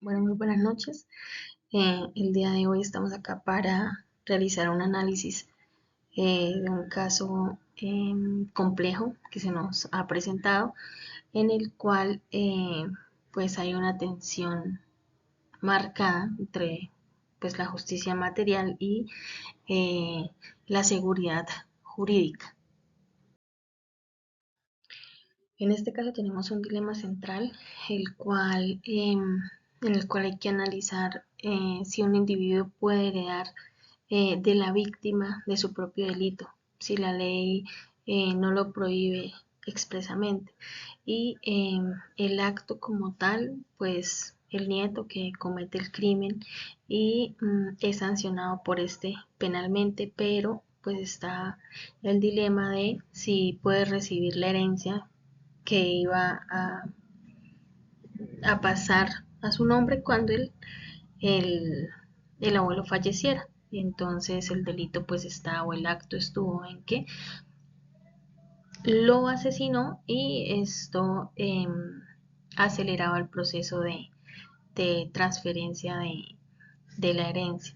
Bueno, muy buenas noches. El día de hoy estamos acá para realizar un análisis de un caso complejo que se nos ha presentado, en el cual pues hay una tensión marcada entre pues la justicia material y eh, la seguridad jurídica. En este caso tenemos un dilema central, en el cual hay que analizar si un individuo puede heredar de la víctima de su propio delito, si la ley no lo prohíbe expresamente. Y el acto como tal, pues el nieto que comete el crimen y es sancionado por este penalmente, pero pues está el dilema de si puede recibir la herencia que iba a pasar a su nombre cuando el, el abuelo falleciera. Entonces el delito pues está, o el acto estuvo en que lo asesinó, y esto aceleraba el proceso de transferencia de la herencia.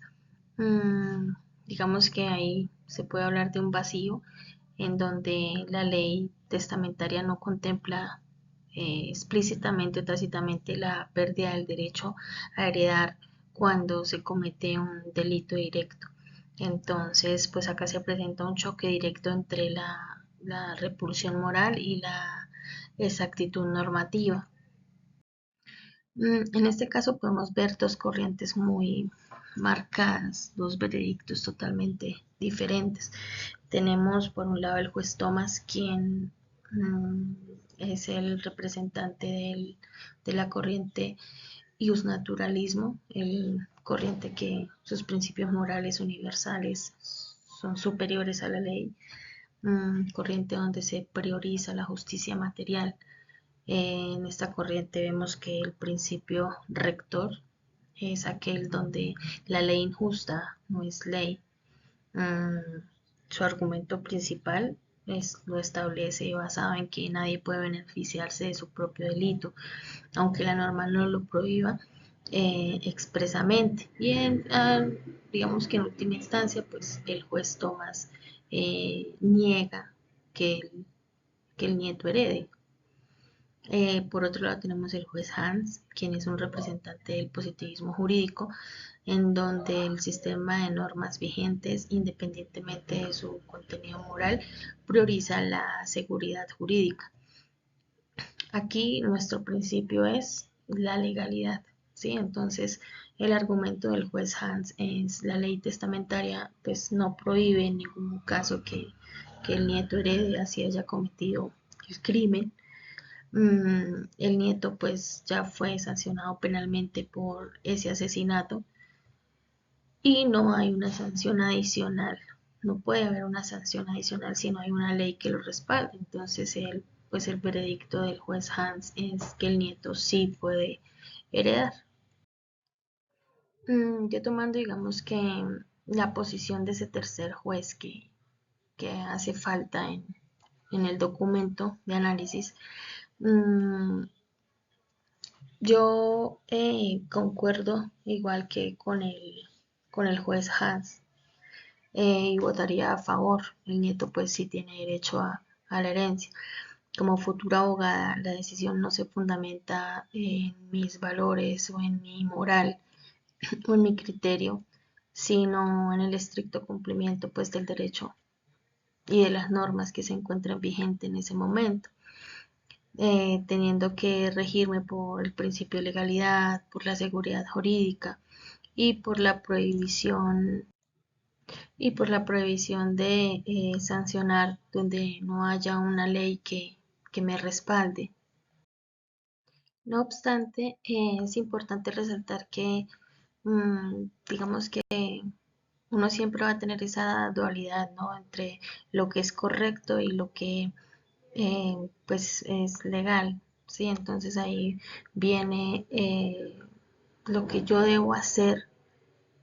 Mm, digamos que ahí se puede hablar de un vacío en donde la ley testamentaria no contempla explícitamente o tácitamente la pérdida del derecho a heredar cuando se comete un delito directo. Entonces, pues acá se presenta un choque directo entre la repulsión moral y la exactitud normativa. En este caso podemos ver dos corrientes muy marcadas, dos veredictos totalmente diferentes. Tenemos por un lado el juez Thomas, quien es el representante de la corriente iusnaturalismo, el corriente que sus principios morales universales son superiores a la ley, corriente donde se prioriza la justicia material. En esta corriente vemos que el principio rector es aquel donde la ley injusta no es ley. Su argumento principal lo establece basado en que nadie puede beneficiarse de su propio delito, aunque la norma no lo prohíba expresamente. Y digamos que en última instancia, pues el juez Thomas niega que que el nieto herede. Por otro lado tenemos el juez Hans, quien es un representante del positivismo jurídico, en donde el sistema de normas vigentes, independientemente de su contenido moral, prioriza la seguridad jurídica. Aquí nuestro principio es la legalidad, ¿sí? Entonces, el argumento del juez Hans es la ley testamentaria, pues no prohíbe en ningún caso que el nieto herede así haya cometido el crimen. El nieto pues ya fue sancionado penalmente por ese asesinato y no hay una sanción adicional. No puede haber una sanción adicional si no hay una ley que lo respalde. Entonces pues el veredicto del juez Hans es que el nieto sí puede heredar. Yo tomando, digamos que la posición de ese tercer juez que hace falta en el documento de análisis, mmm, yo concuerdo igual que con el juez Hans, y votaría a favor. El nieto pues sí tiene derecho a la herencia. Como futura abogada, la decisión no se fundamenta en mis valores o en mi moral o en mi criterio, sino en el estricto cumplimiento pues del derecho y de las normas que se encuentran vigentes en ese momento, teniendo que regirme por el principio de legalidad, por la seguridad jurídica y por la prohibición de sancionar donde no haya una ley que me respalde. No obstante, es importante resaltar que digamos que uno siempre va a tener esa dualidad, ¿no? Entre lo que es correcto y lo que pues es legal, ¿sí? Entonces ahí viene lo que yo debo hacer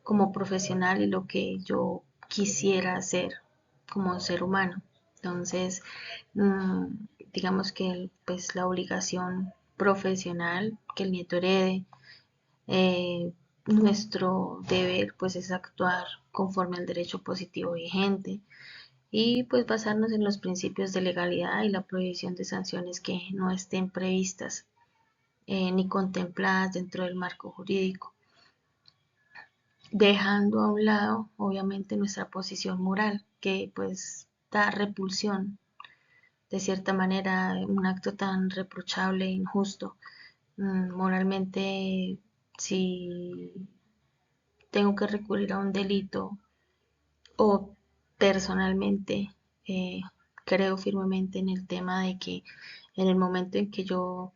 como profesional y lo que yo quisiera hacer como ser humano. Entonces, mmm, digamos que pues la obligación profesional que el nieto herede, Nuestro deber pues es actuar conforme al derecho positivo vigente y pues basarnos en los principios de legalidad y la prohibición de sanciones que no estén previstas ni contempladas dentro del marco jurídico, dejando a un lado obviamente nuestra posición moral que pues da repulsión de cierta manera un acto tan reprochable e injusto. Moralmente, si tengo que recurrir a un delito o personalmente eh, creo firmemente en el tema de que en el momento en que yo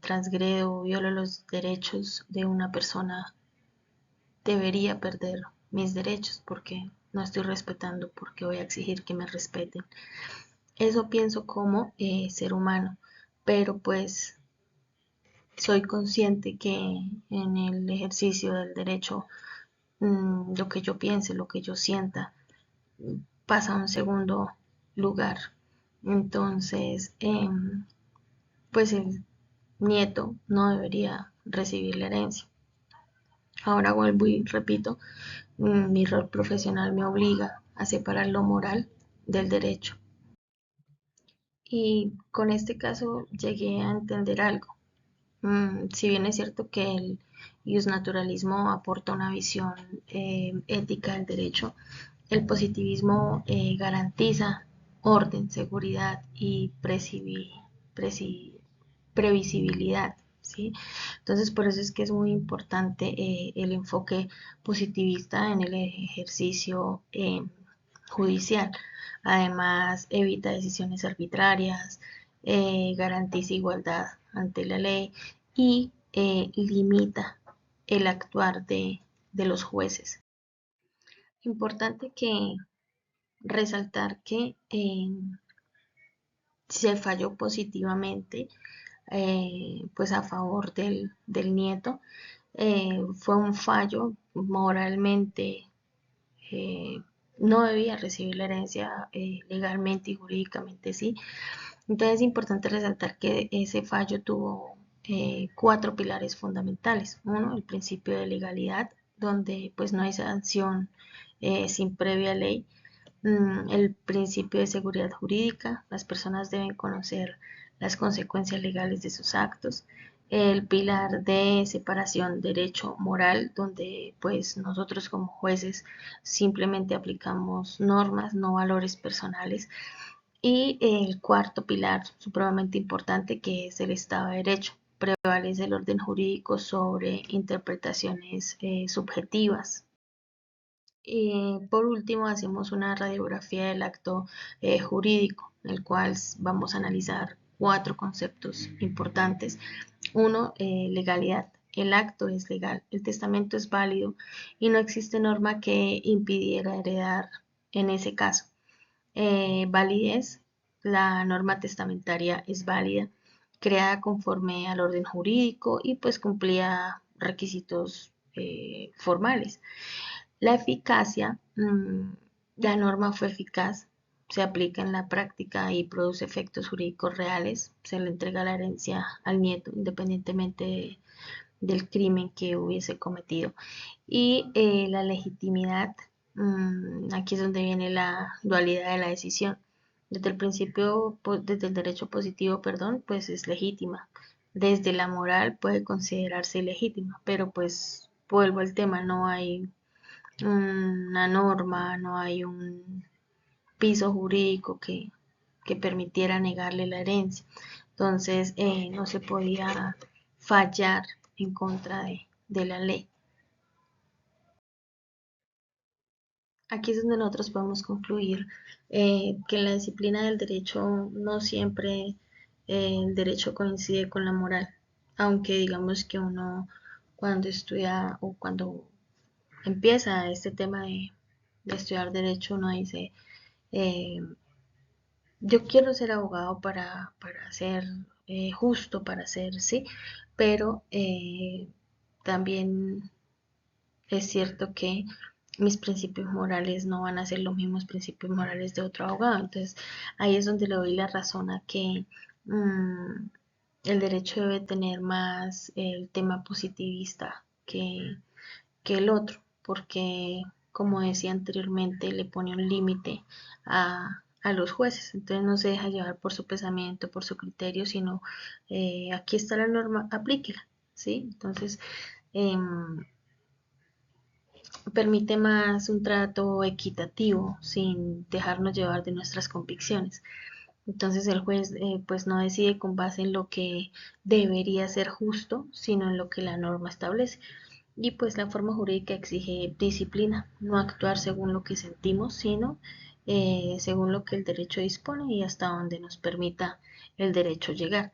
transgredo o violo los derechos de una persona, debería perder mis derechos porque no estoy respetando, porque voy a exigir que me respeten. Eso pienso como ser humano, pero pues soy consciente que en el ejercicio del derecho lo que yo piense, lo que yo sienta, pasa a un segundo lugar. Entonces, pues el nieto no debería recibir la herencia. Ahora vuelvo y repito, mi rol profesional me obliga a separar lo moral del derecho. Y con este caso llegué a entender algo. Si bien es cierto que el naturalismo aporta una visión ética del derecho, el positivismo garantiza orden, seguridad y previsibilidad, ¿sí? Entonces, por eso es que es muy importante el enfoque positivista en el ejercicio judicial. Además, evita decisiones arbitrarias, garantiza igualdad ante la ley y limita el actuar de los jueces. Importante que resaltar que se falló positivamente pues a favor del nieto. Fue un fallo moralmente, eh, no debía recibir la herencia legalmente y jurídicamente sí. Entonces es importante resaltar que ese fallo tuvo 4 pilares fundamentales. Uno, el principio de legalidad, donde pues no hay sanción sin previa ley. El principio de seguridad jurídica, las personas deben conocer las consecuencias legales de sus actos. El pilar de separación derecho-moral, donde pues nosotros como jueces simplemente aplicamos normas, no valores personales. Y el cuarto pilar, supremamente importante, que es el Estado de Derecho. Prevalece el orden jurídico sobre interpretaciones subjetivas. Por último, hacemos una radiografía del acto jurídico, en el cual vamos a analizar 4 conceptos importantes. Uno, legalidad. El acto es legal, el testamento es válido y no existe norma que impidiera heredar en ese caso. Validez. La norma testamentaria es válida, creada conforme al orden jurídico y pues cumplía requisitos formales. La eficacia, la norma fue eficaz, se aplica en la práctica y produce efectos jurídicos reales, se le entrega la herencia al nieto independientemente del crimen que hubiese cometido. Y la legitimidad, aquí es donde viene la dualidad de la decisión. Desde el principio, desde el derecho positivo, perdón, pues es legítima. Desde la moral puede considerarse ilegítima, pero pues vuelvo al tema, no hay una norma, no hay un piso jurídico que permitiera negarle la herencia. Entonces no se podía fallar en contra de la ley. Aquí es donde nosotros podemos concluir que en la disciplina del derecho no siempre el derecho coincide con la moral, aunque digamos que uno cuando estudia o cuando empieza este tema de estudiar derecho, uno dice, eh, yo quiero ser abogado para ser justo, para ser, sí, pero también es cierto que mis principios morales no van a ser los mismos principios morales de otro abogado. Entonces ahí es donde le doy la razón a que El derecho debe tener más el tema positivista que el otro, porque como decía anteriormente, le pone un límite a los jueces, entonces no se deja llevar por su pensamiento, por su criterio, sino aquí está la norma, aplíquela, ¿sí? Entonces eh, permite más un trato equitativo sin dejarnos llevar de nuestras convicciones. Entonces el juez pues no decide con base en lo que debería ser justo, sino en lo que la norma establece. Y pues la forma jurídica exige disciplina, no actuar según lo que sentimos, sino según lo que el derecho dispone y hasta donde nos permita el derecho llegar.